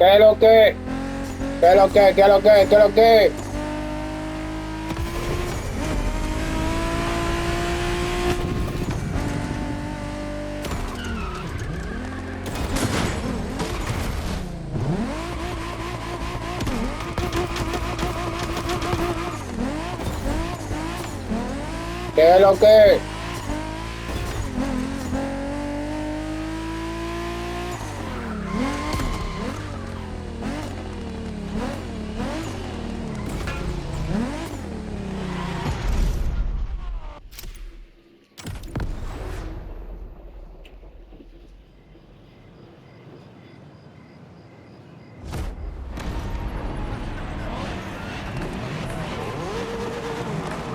¿Qué es lo que? ¿Qué es lo que? ¿Qué es lo que? ¿Qué es lo que? ¿Qué es lo que?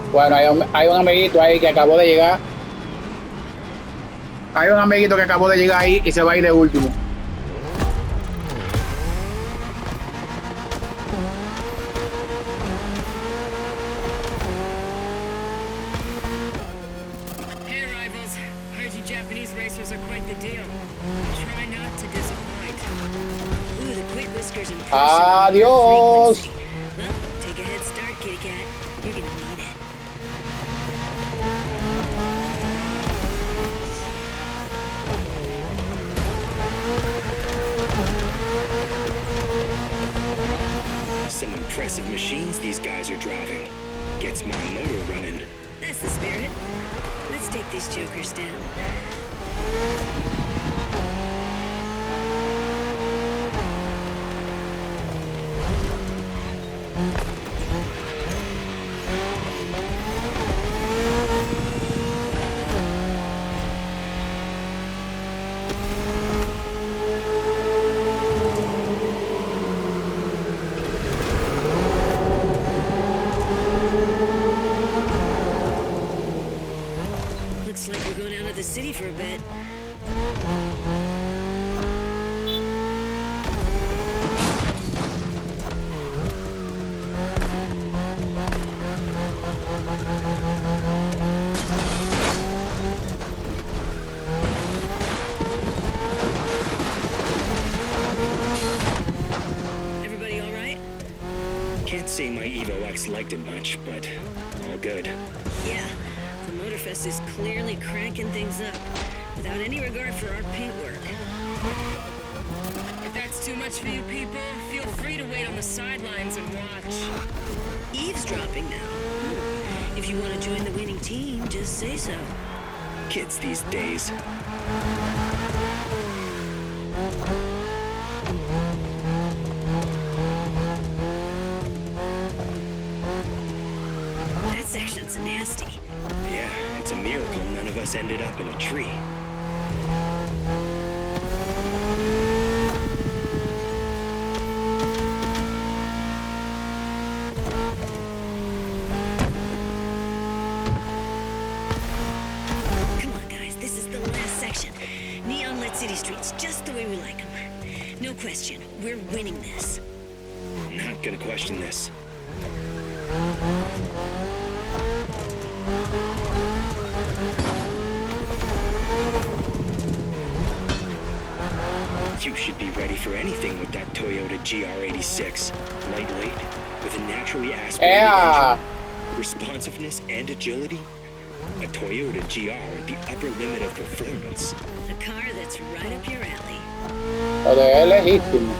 Bueno, hay un amiguito ahí que acabó de llegar. Hay un amiguito que acabó de llegar ahí y se va a ir de último. Hey rivals, heard you Japanese racers are quite the deal. Try not to disappoint. Ooh, the quick whiskers and Adiós. Well, take a head start, kitty cat. You're gonna need it. Some impressive machines these guys are driving. Gets my motor running. That's the spirit. Let's take these jokers down. Looks like we're going out of the city for a bit. Everybody all right? Can't say my Evo X liked it much, but all good. Yeah, the MotorFest is clearly cranking things up, without any regard for our paintwork. If that's too much for you people, feel free to wait on the sidelines and watch. Eavesdropping now. If you want to join the winning team, just say so. Kids these days. That section's nasty. Yeah, it's a miracle none of us ended up in a tree. Come on, guys, this is the last section. Neon-lit city streets, just the way we like them. No question, we're winning this. Not gonna question this. You should be ready for anything with that Toyota GR86. Lightweight, with a naturally aspirated Yeah. engine, responsiveness and agility. A Toyota GR at the upper limit of performance. A car that's right up your alley. Lo de él es legítimo.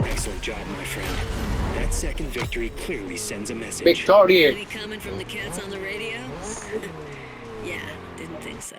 Excellent job, my friend. That second victory clearly sends a message. Victoria. Any comment from the cats on the radio? Yeah, didn't think so.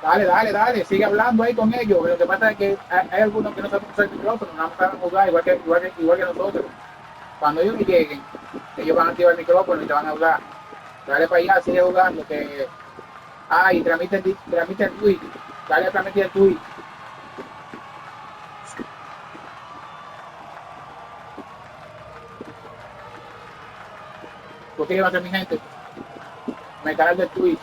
Dale, dale, dale, sigue hablando ahí con ellos. Lo que pasa es que hay algunos que no saben usar el micrófono, no saben jugar igual que nosotros. Cuando ellos lleguen, ellos van a activar el micrófono y te van a hablar. Dale para allá, sigue jugando. Que... Ah, y tramite el tweet. Dale a transmitir el tweet. Porque iba a ser mi gente. Me canal de Twitch.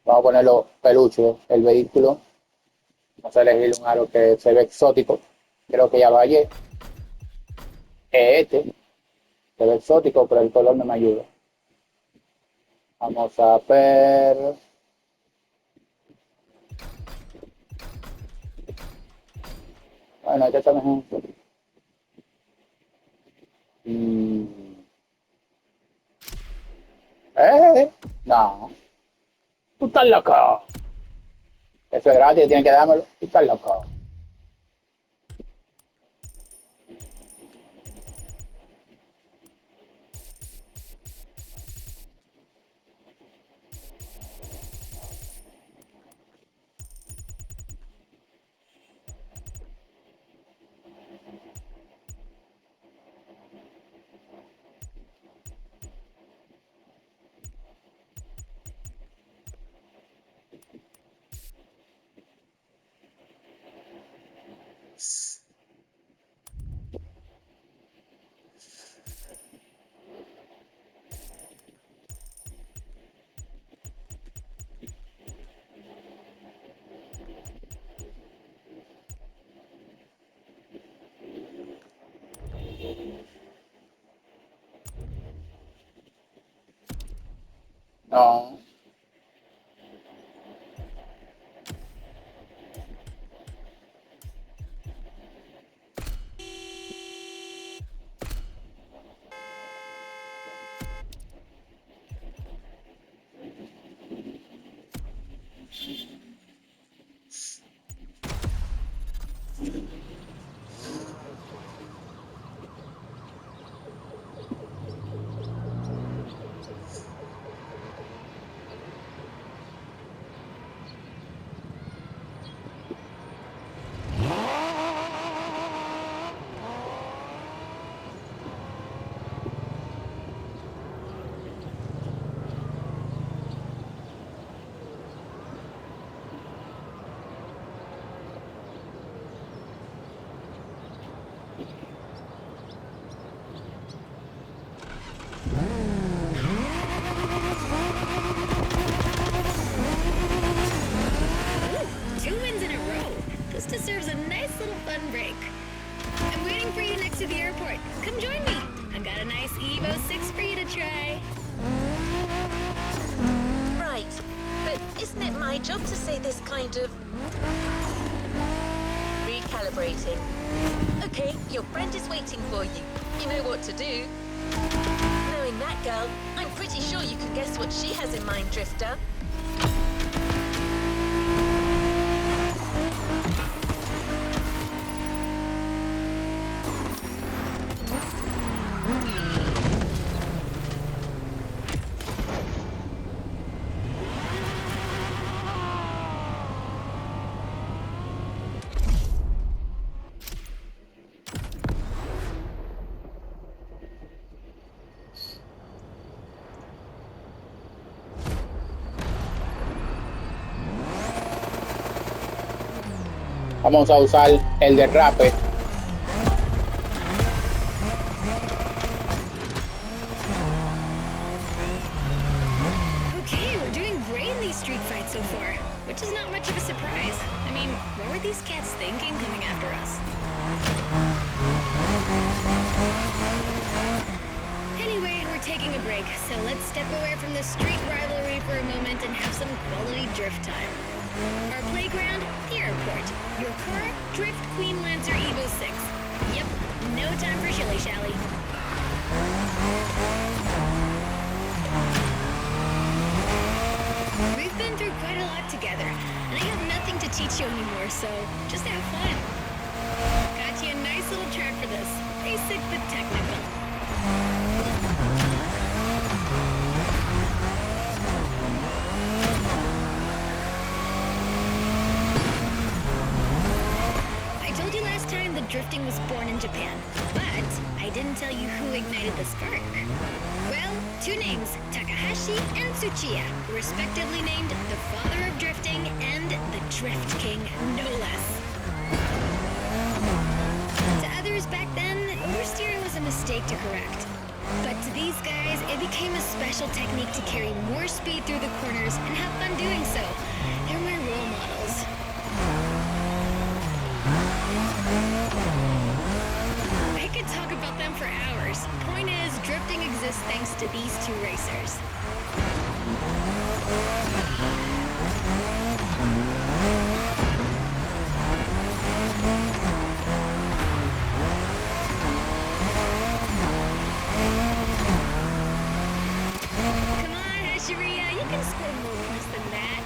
Vamos a ponerlo peluche, el vehículo. Vamos a elegir un aro que se ve exótico. Creo que ya vaya. Este se ve exótico, pero el color no me ayuda. Vamos a ver. Bueno, este está mejor. Mm. No. Tú estás loco. Eso es gratis, tienen que dármelo. Tú estás loco. No. Two wins in a row. This deserves a nice little fun break. I'm waiting for you next to the airport. Come join me. I've got a nice Evo 6 for you to try. Right, but isn't it my job to say this kind of... recalibrating? Okay, your friend is waiting for you. You know what to do. Knowing that girl, I'm pretty sure you can guess what she has in mind, Drifter. Vamos a usar el derrape. Okay, we're doing great in these street fights so far, which is not much of a surprise. I mean, what were these cats thinking coming after us? Anyway, we're taking a break, so let's step away from the street rivalry for a moment and have some quality drift time. Our playground, the airport. Your car, Drift Queen Lancer Evo 6. Yep, no time for shilly-shally. We've been through quite a lot together, and I have nothing to teach you anymore, so just have fun. Got you a nice little track for this. Basic but technical. I told you last time that drifting was born in Japan, but I didn't tell you who ignited the spark. Well, two names, Takahashi and Tsuchiya, respectively named the father of drifting and the Drift King, no less. To others back then, oversteering was a mistake to correct. But to these guys, it became a special technique to carry more speed through the corners and have fun doing so. They're my role models. I could talk about them for hours. Point is, drifting exists thanks to these two racers. Come on, Hashiria, you can score more points than that.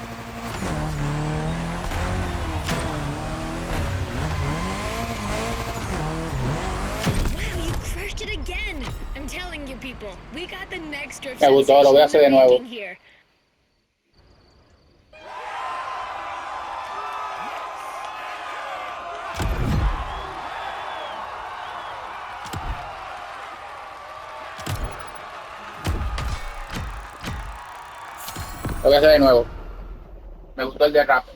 Wow, you crushed it again! I'm telling you people, we got the next drift Me gustó, lo voy a hacer de nuevo. sensation here. Lo voy a hacer de nuevo. Me gustó el derrape.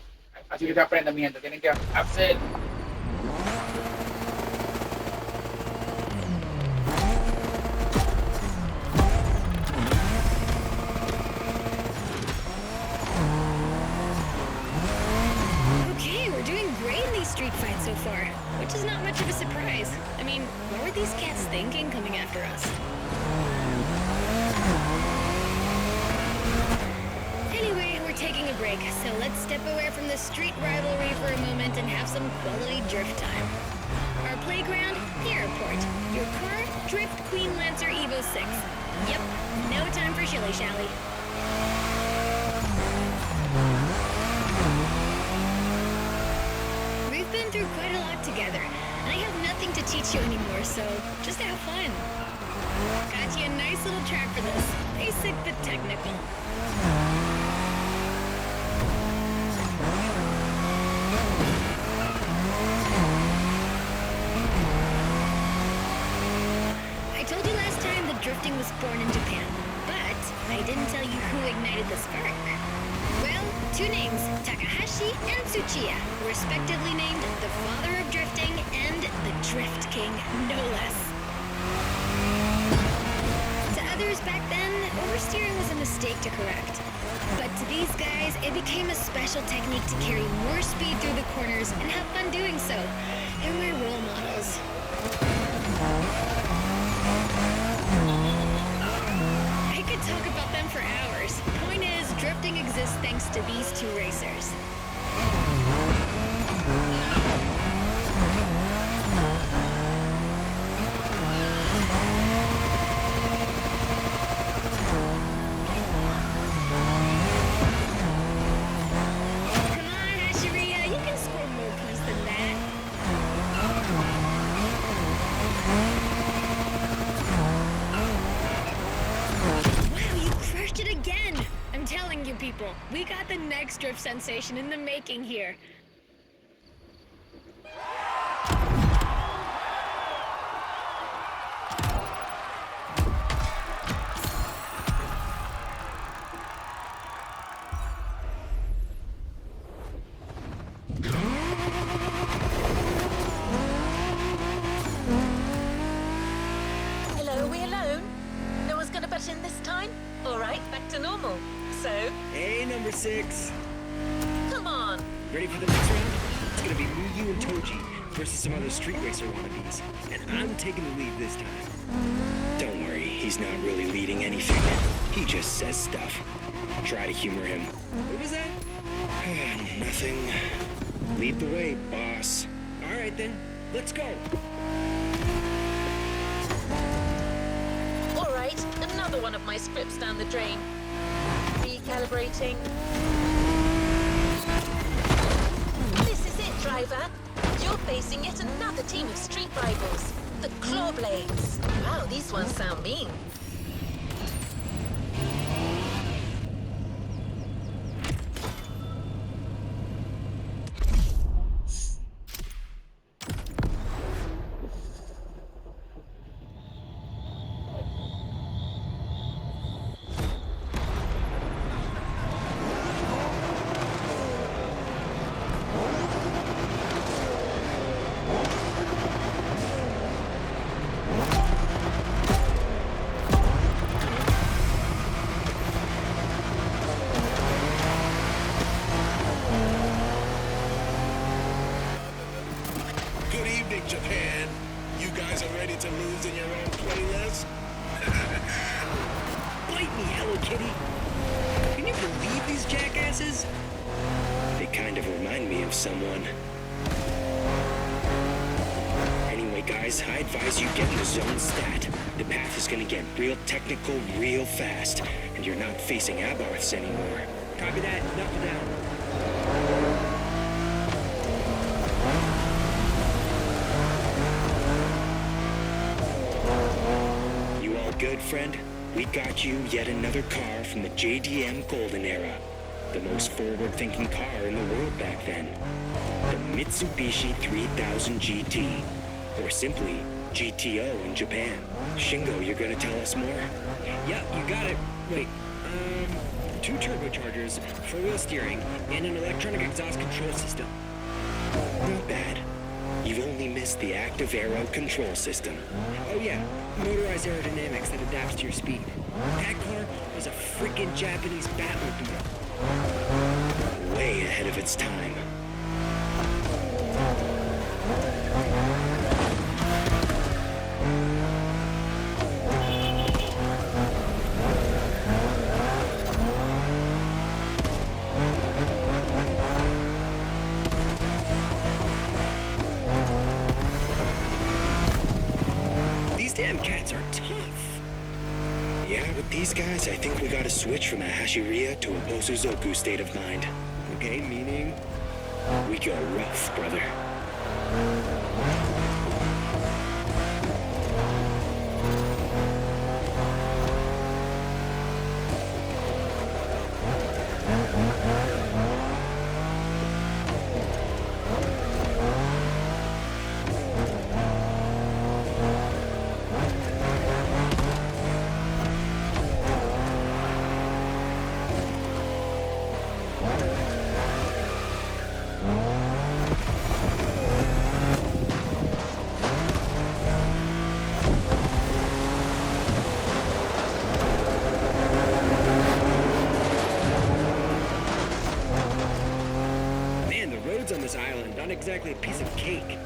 Así que se aprende, mi gente. Tienen que hacer. Okay, we're doing great in these street fights so far, which is not much of a surprise. I mean, what were these cats thinking coming after us? taking a break, so let's step away from the street rivalry for a moment and have some quality drift time. Our playground, the airport. Your car, Drift Queen Lancer Evo 6. Yep, no time for shilly-shally. We've been through quite a lot together, and I have nothing to teach you anymore, so just have fun. Got you a nice little track for this. Basic but technical. I told you last time that drifting was born in Japan, but I didn't tell you who ignited the spark. Well, two names, Takahashi and Tsuchiya, respectively named the father of drifting and the Drift King, no less. To others back then, oversteering was a mistake to correct. But to these guys, it became a special technique to carry more speed through the corners and have fun doing so. They're my role models. I could talk about them for hours. Point is, drifting exists thanks to these two racers. People, we got the next drift sensation in the making here. Hello, are we alone? No one's gonna butt in this time? All right, back to normal. So? Hey, number 6. Come on. Ready for the next round? It's gonna be me, you, and Toji versus some other street racer wannabes. And I'm taking the lead this time. Don't worry, he's not really leading anything. He just says stuff. Try to humor him. What was that? Nothing. Lead the way, boss. All right then, let's go. All right, another one of my scripts down the drain. Recalibrating. This is it, driver. You're facing yet another team of street rivals, the Clawblades. Wow, these ones sound mean. Japan, you guys are ready to lose in your own playlist? Bite me, Hello Kitty. Can you believe these jackasses? They kind of remind me of someone. Anyway, guys, I advise you get in the zone stat. The path is gonna get real technical real fast, and you're not facing Abarths anymore. Copy that, knuckle down. Good, friend? We got you yet another car from the JDM Golden Era. The most forward-thinking car in the world back then. The Mitsubishi 3000 GT. Or simply, GTO in Japan. Shingo, you're gonna tell us more? Yep, you got it. Wait, 2 turbochargers, 4-wheel steering, and an electronic exhaust control system. Not bad. You've only missed the active aero control system. Oh yeah, motorized aerodynamics that adapts to your speed. That car was a freaking Japanese Batmobile. Way ahead of its time. Damn cats are tough. Yeah, with these guys, I think we gotta switch from a Hashiria to a Bosuzoku state of mind. Okay, meaning we go rough, brother. On this island, not exactly a piece of cake.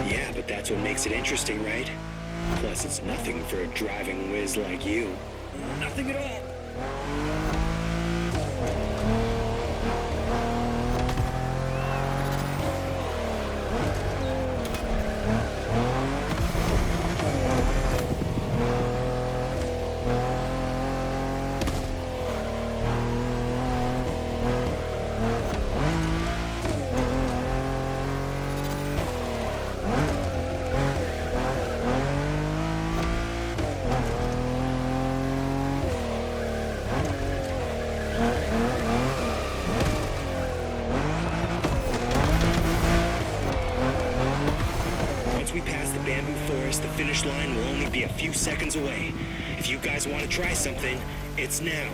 Yeah, but that's what makes it interesting, right? Plus, it's nothing for a driving whiz like you. Nothing at all. The finish line will only be a few seconds away. If you guys want to try something, it's now.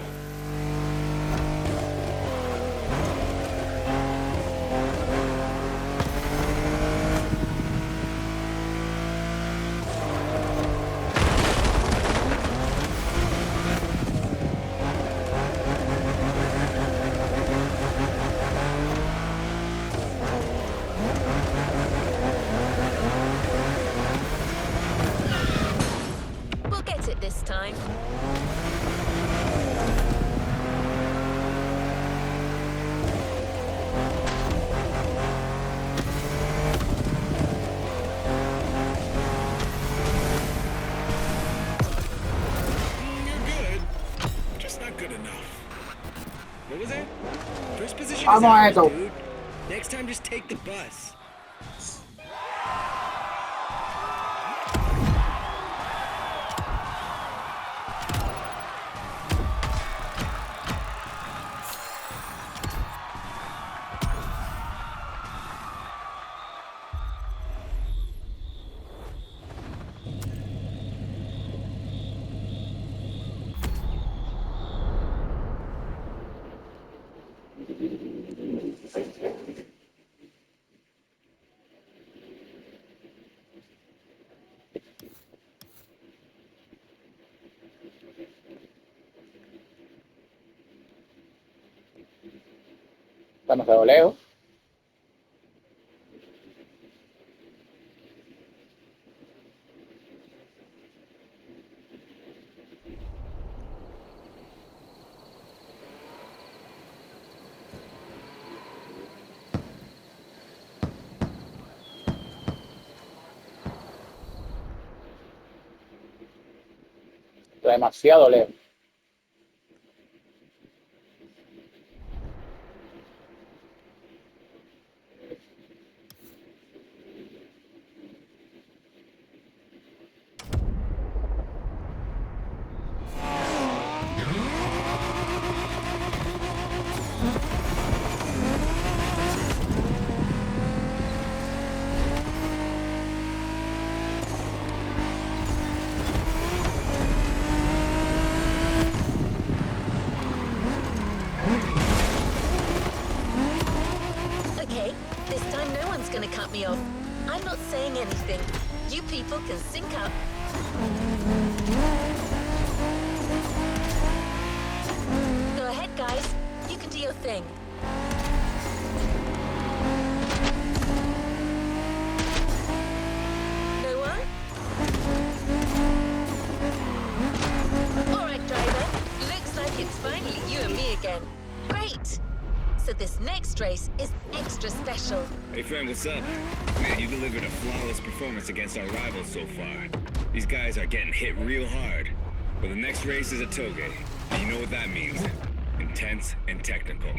This time. You're good. Just not good enough. What was that? First position Vamos is a ours, eso. dude. Next time, just take the bus. Demasiado lejos. Demasiado lejos. Gonna cut me off. I'm not saying anything. You people can sync up. Go ahead, guys. You can do your thing. No one? All right, driver. Looks like it's finally you and me again. Great. So this next race is extra special. Hey friend, what's up? Man, you delivered a flawless performance against our rivals so far. These guys are getting hit real hard. But the next race is a Toge. And you know what that means. Intense and technical.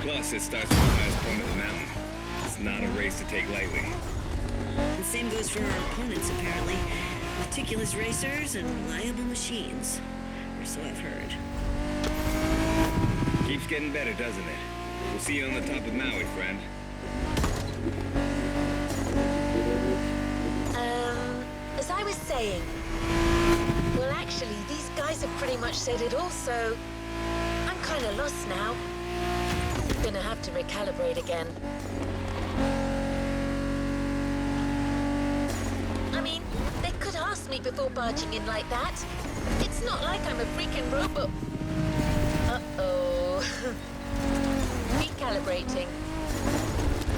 Plus, it starts with the highest point of the mountain. It's not a race to take lightly. The same goes for our opponents, apparently. Meticulous racers and reliable machines. Or so I've heard. Keeps getting better, doesn't it? We'll see you on the top of Maui, friend. As I was saying, well, actually, these guys have pretty much said it all, so I'm kind of lost now. Gonna have to recalibrate again. I mean, they could ask me before barging in like that. It's not like I'm a freaking robot. Uh-oh. Recalibrating.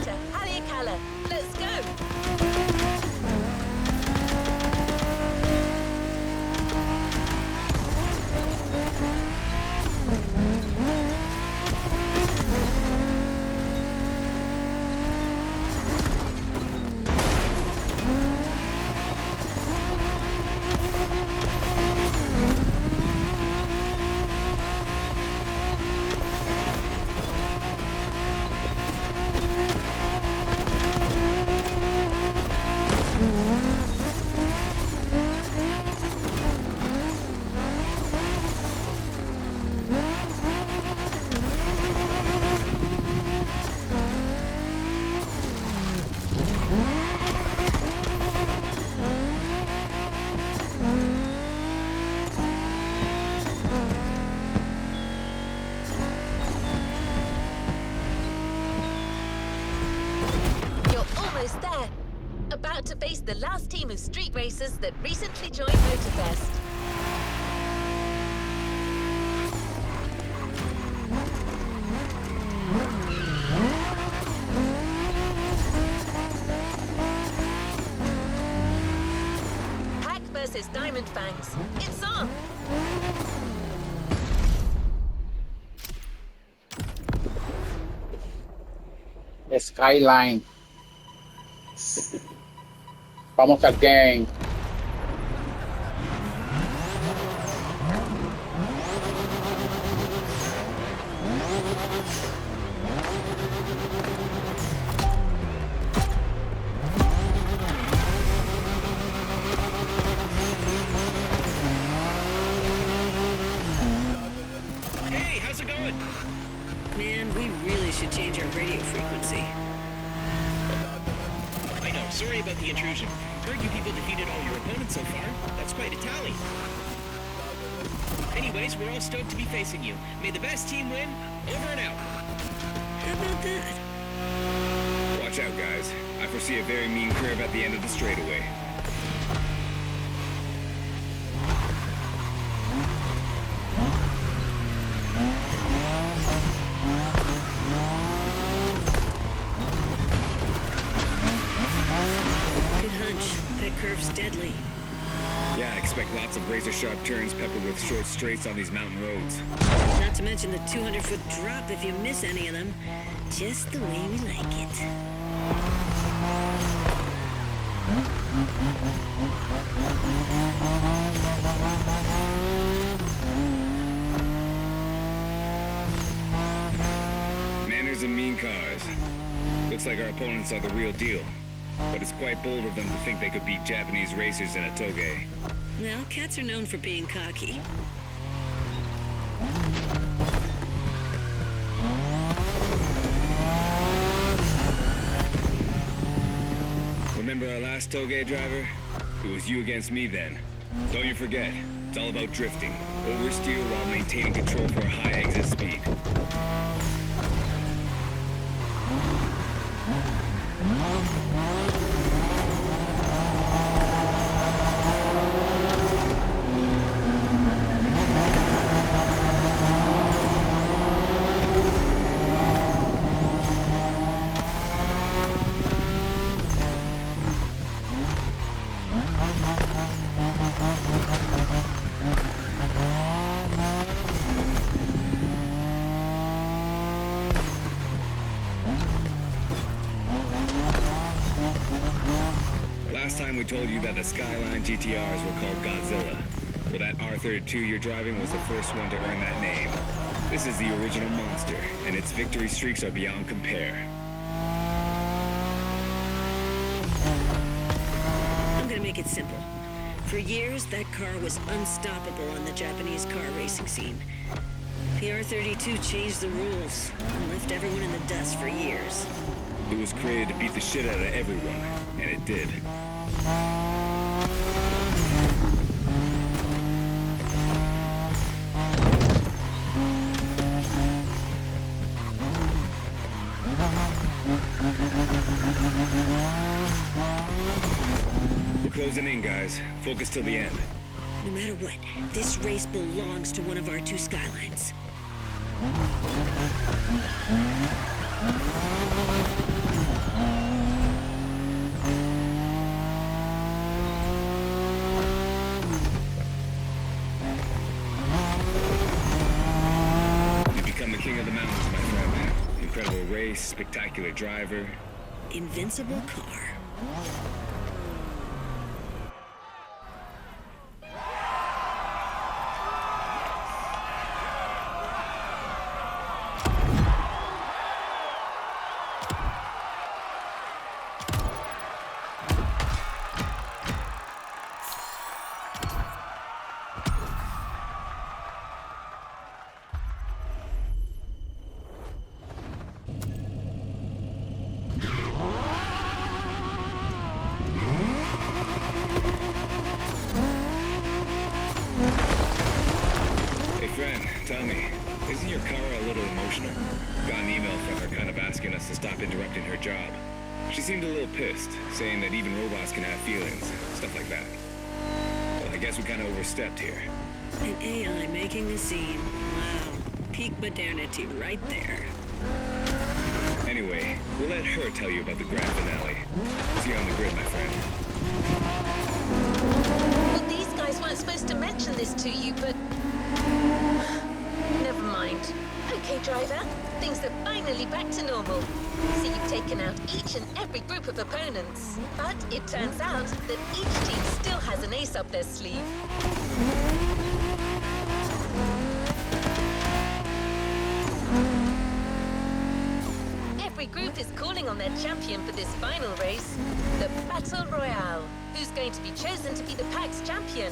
To Haleakala. Let's go. There, about to face the last team of street racers that recently joined MotorFest. Hack versus Diamond Fangs. It's on! The Skyline. Vamos al game. Hey, how's it going? Man, we really should change our radio frequency. I know, sorry about the intrusion. Heard you people defeated all your opponents so far. That's quite a tally. Anyways, we're all stoked to be facing you. May the best team win. Over and out. How about that? Watch out, guys. I foresee a very mean curve at the end of the straightaway. Good hunch. That curve's deadly. Yeah, expect lots of razor-sharp turns peppered with short straights on these mountain roads. Not to mention the 200-foot drop if you miss any of them. Just the way we like it. Manners and mean cars. Looks like our opponents are the real deal. But it's quite bold of them to think they could beat Japanese racers in a Toge. Well, cats are known for being cocky. Remember our last toge driver? It was you against me then. Don't you forget, it's all about drifting. Oversteer while maintaining control for a high exit speed. Last time we told you that the Skyline GTRs were called Godzilla. Well, that R32 you're driving was the first one to earn that name. This is the original monster, and its victory streaks are beyond compare. I'm gonna make it simple. For years, that car was unstoppable on the Japanese car racing scene. The R32 changed the rules and left everyone in the dust for years. It was created to beat the shit out of everyone, and it did. We're closing in, guys. Focus till the end. No matter what, this race belongs to one of our two Skylines. You become the king of the mountains, my friend. Incredible race, spectacular driver. Invincible car. Tell me, isn't your car a little emotional? Got an email from her kind of asking us to stop interrupting her job. She seemed a little pissed, saying that even robots can have feelings, stuff like that. Well, I guess we kind of overstepped here. An AI making a scene. Wow. Peak modernity right there. Anyway, we'll let her tell you about the grand finale. See you on the grid, my friend. Well, these guys weren't supposed to mention this to you, but... Never mind. Okay, driver. Things are finally back to normal. So you've taken out each and every group of opponents. But it turns out that each team still has an ace up their sleeve. Every group is calling on their champion for this final race, the Battle Royale. Who's going to be chosen to be the PAX champion?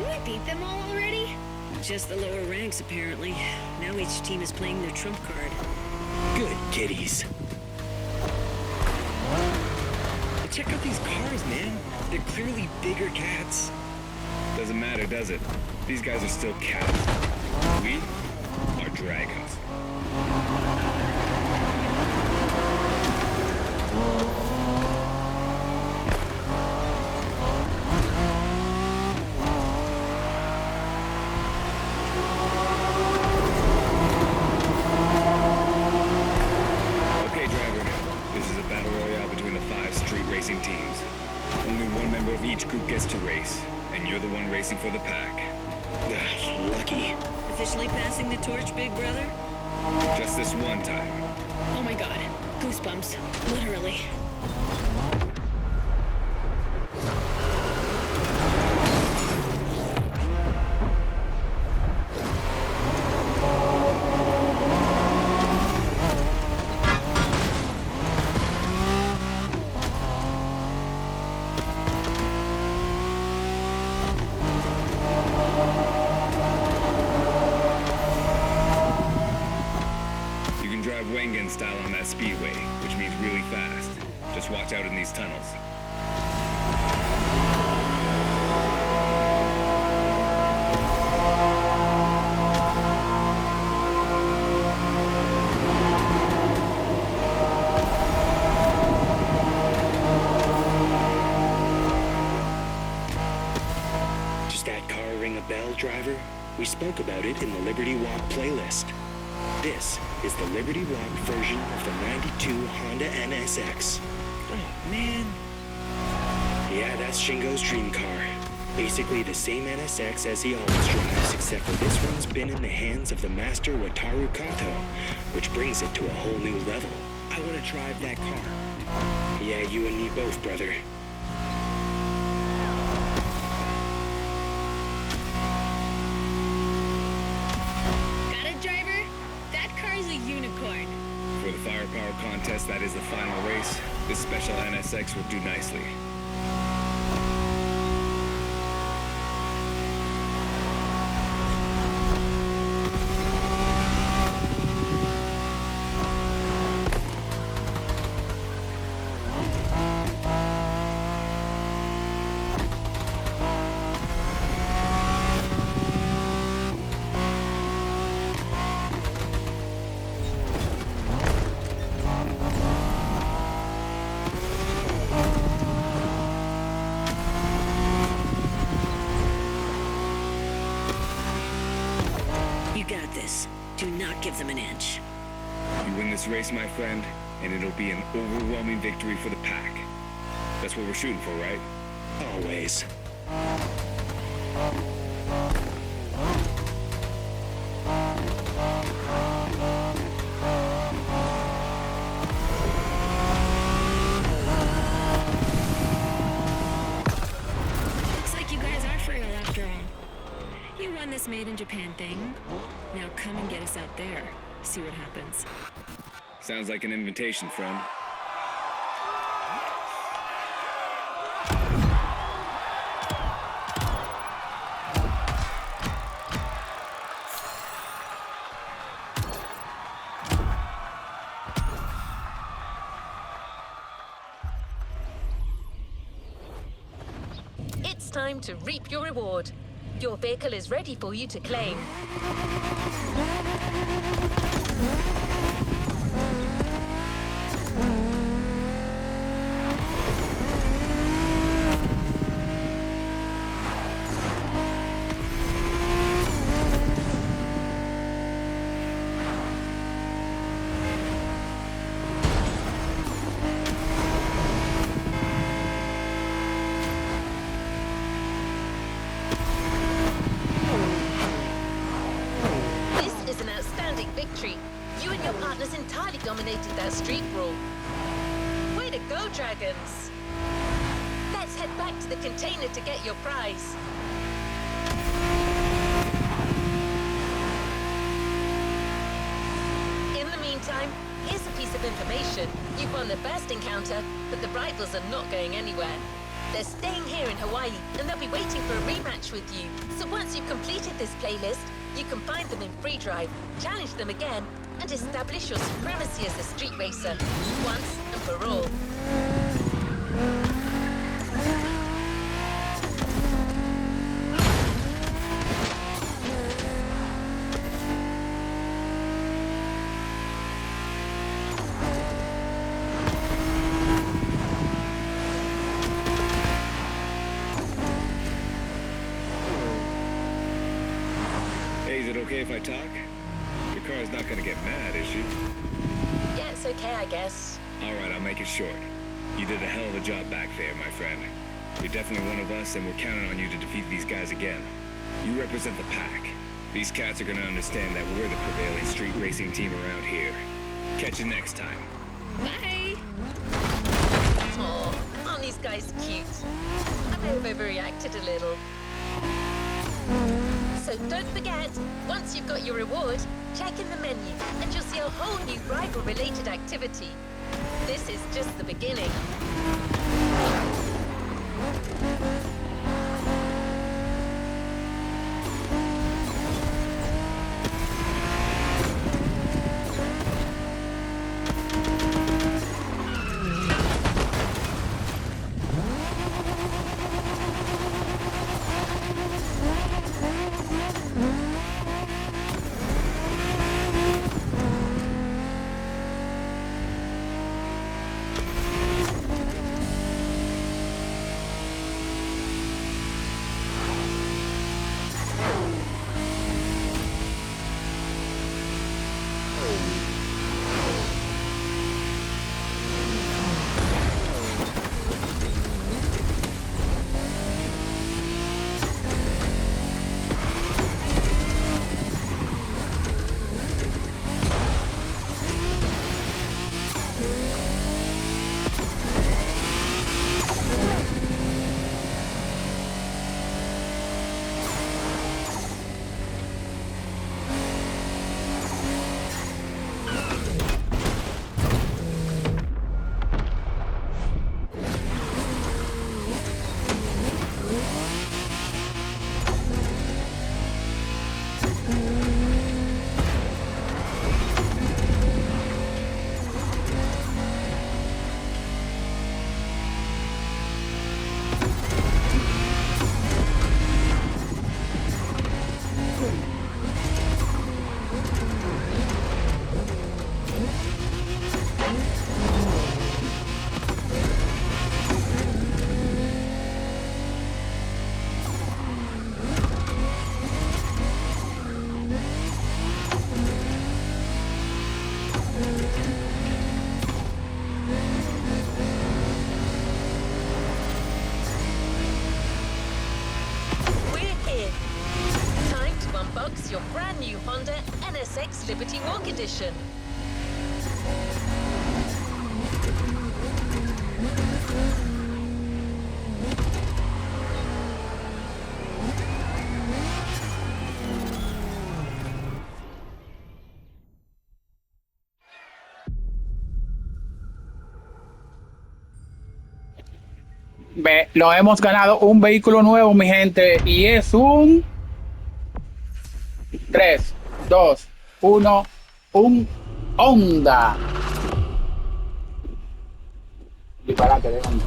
Didn't we beat them all already? Just the lower ranks, apparently. Now each team is playing their trump card. Good kitties. Check out these cars, man. They're clearly bigger cats. Doesn't matter, does it? These guys are still cats. We are dragons. Okay, driver. This is a battle royale between the 5 street racing teams. Only one member of each group gets to race, and you're the one racing for the pack. Ugh, lucky. Officially passing the torch, big brother? Just this one time. Oh my god. Goosebumps. Literally. Wengen style on that speedway, which means really fast. Just watch out in these tunnels. Does that car ring a bell, driver? We spoke about it in the Liberty Walk playlist. This is the Liberty Walk version of the 92 Honda NSX. Oh, man. Yeah, that's Shingo's dream car. Basically the same NSX as he always drives, except for this one's been in the hands of the master Wataru Kato, which brings it to a whole new level. I want to drive that car. Yeah, you and me both, brother. For the firepower contest that is the final race, this special NSX will do nicely. Do not give them an inch. You win this race, my friend, and it'll be an overwhelming victory for the pack. That's what we're shooting for, right? Always. Looks like you guys are for real after all. You run this made in Japan thing. Now come and get us out there. See what happens. Sounds like an invitation, friend. It's time to reap your reward. Your vehicle is ready for you to claim. You and your partners entirely dominated that street brawl. Way to go, Dragons! Let's head back to the container to get your prize. In the meantime, here's a piece of information. You've won the first encounter, but the rivals are not going anywhere. They're staying here in Hawaii, and they'll be waiting for a rematch with you. So once you've completed this playlist, you can find them in free drive, challenge them again, and establish your supremacy as a street racer, once and for all. Hey, is it okay if I talk? Your car's not gonna get mad, is she? Yeah, it's okay, I guess. Alright, I'll make it short. You did a hell of a job back there, my friend. You're definitely one of us, and we're counting on you to defeat these guys again. You represent the pack. These cats are gonna understand that we're the prevailing street racing team around here. Catch you next time. Bye. Aw, aren't these guys cute? I may have overreacted a little. So don't forget, once you've got your reward, check in the menu and you'll see a whole new rival-related activity. This is just the beginning. Your brand new Honda NSX Liberty Walk Edition. Lo hemos ganado un vehículo nuevo, mi gente, y es un 3, 2, 1, un Honda. Disparate de Honda.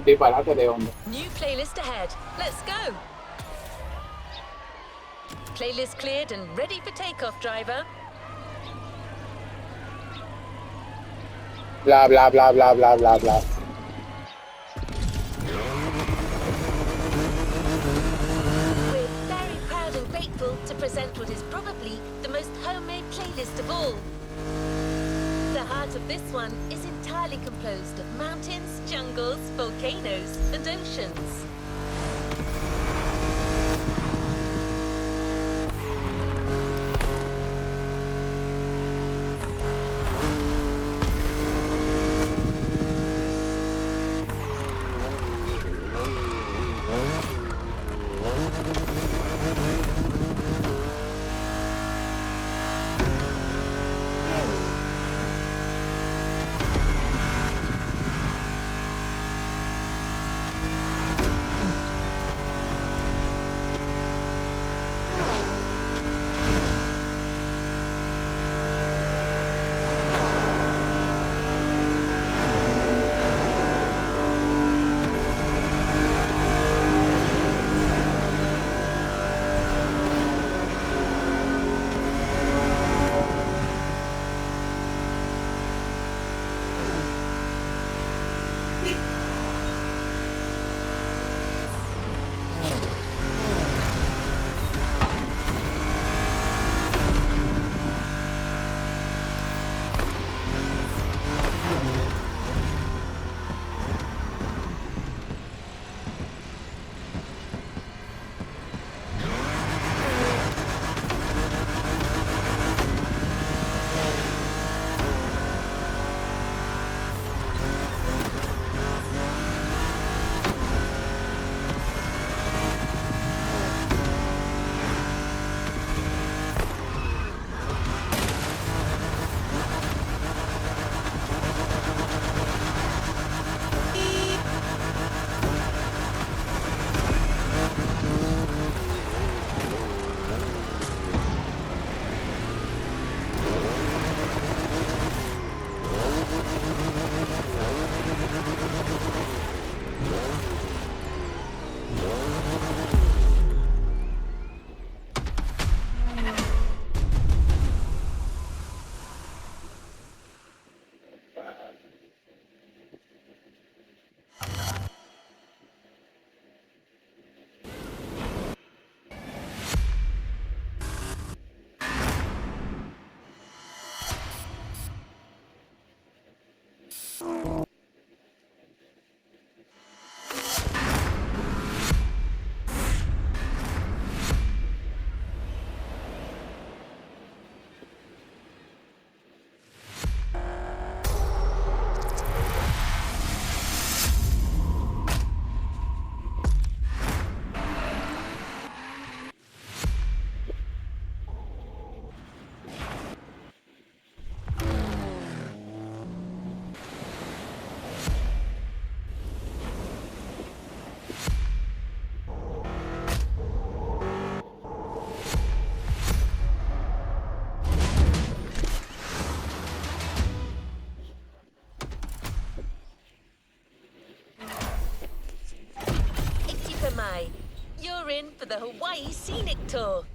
Disparate de Honda. New playlist ahead. Let's go. Playlist cleared and ready for takeoff, driver. Bla bla bla bla bla bla bla. We're very proud and grateful to present what is probably the most homemade playlist of all. The heart of this one is entirely composed of mountains, jungles, volcanoes, and oceans. You're in for the Hawaii Scenic Tour.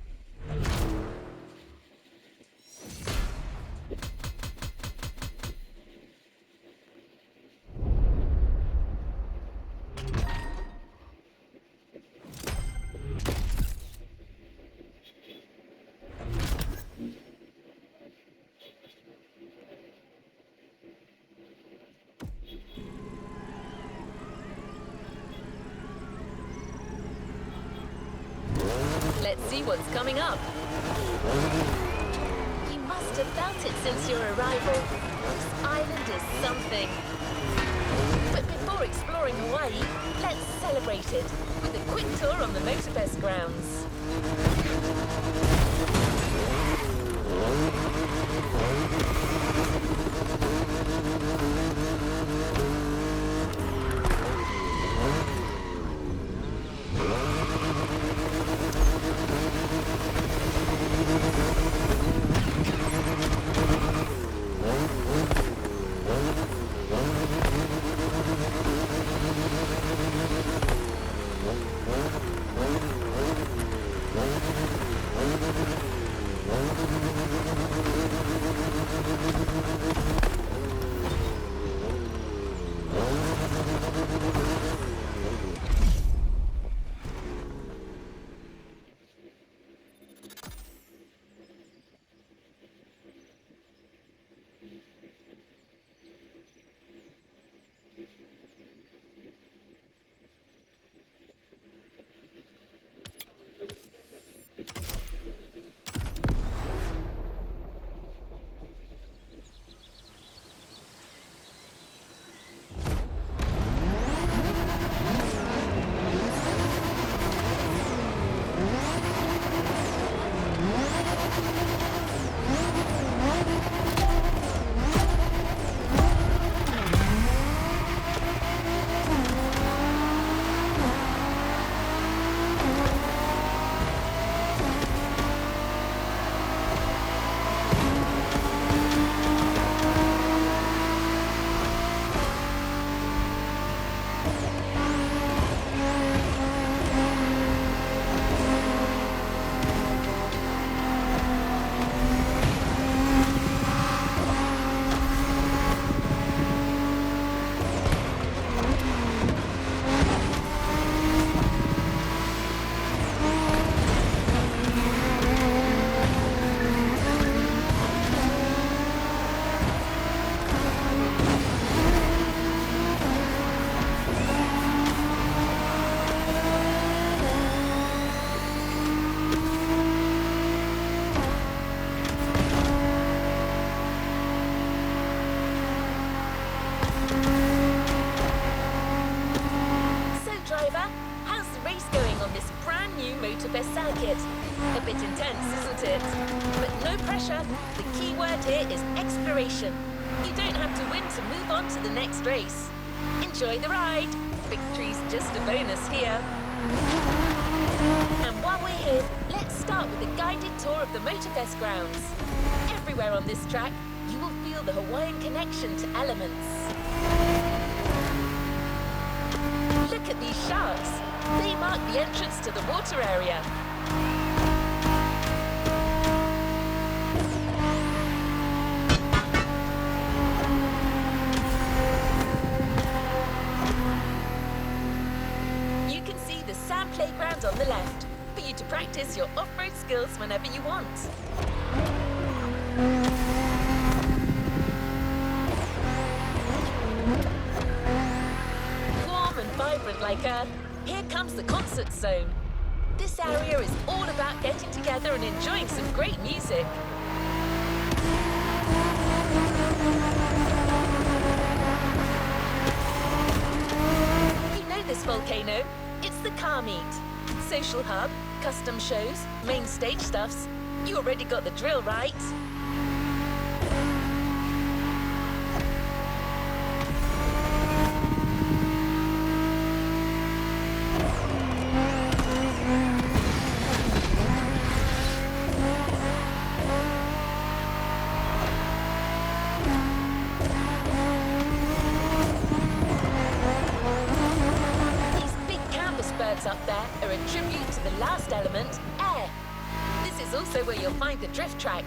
Let's see what's coming up. You must have felt it since your arrival. This island is something. But before exploring Hawaii, let's celebrate it with a quick tour on the MotorFest grounds. MotorFest circuit. A bit intense, isn't it? But no pressure. The key word here is exploration. You don't have to win to move on to the next race. Enjoy the ride. Victory's just a bonus here. And while we're here, let's start with a guided tour of the MotorFest grounds. Everywhere on this track, you will feel the Hawaiian connection to elements. Look at these sharks. They mark the entrance to the water area. You can see the sand playground on the left for you to practice your off-road skills whenever you want. Warm and vibrant like Earth, here comes the concert zone. This area is all about getting together and enjoying some great music. You know this volcano? It's the car meet. Social hub, custom shows, main stage stuffs. You already got the drill, right? Up there are a tribute to the last element, air. This is also where you'll find the drift track,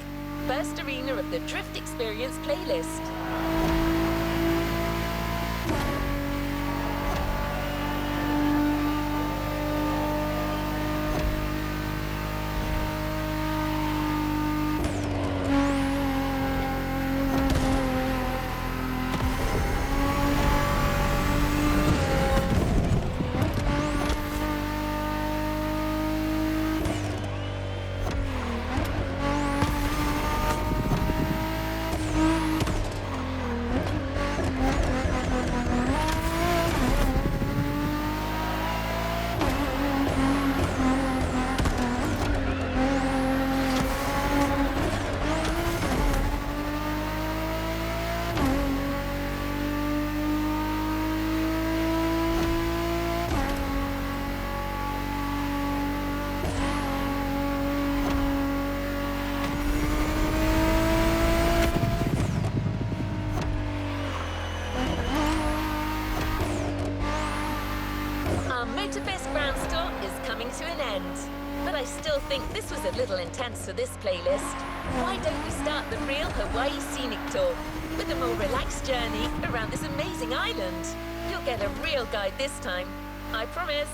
first arena of the Drift Experience playlist. MotorFest Ground Store is coming to an end. But I still think this was a little intense for this playlist. Why don't we start the real Hawaii Scenic Tour with a more relaxed journey around this amazing island? You'll get a real guide this time, I promise.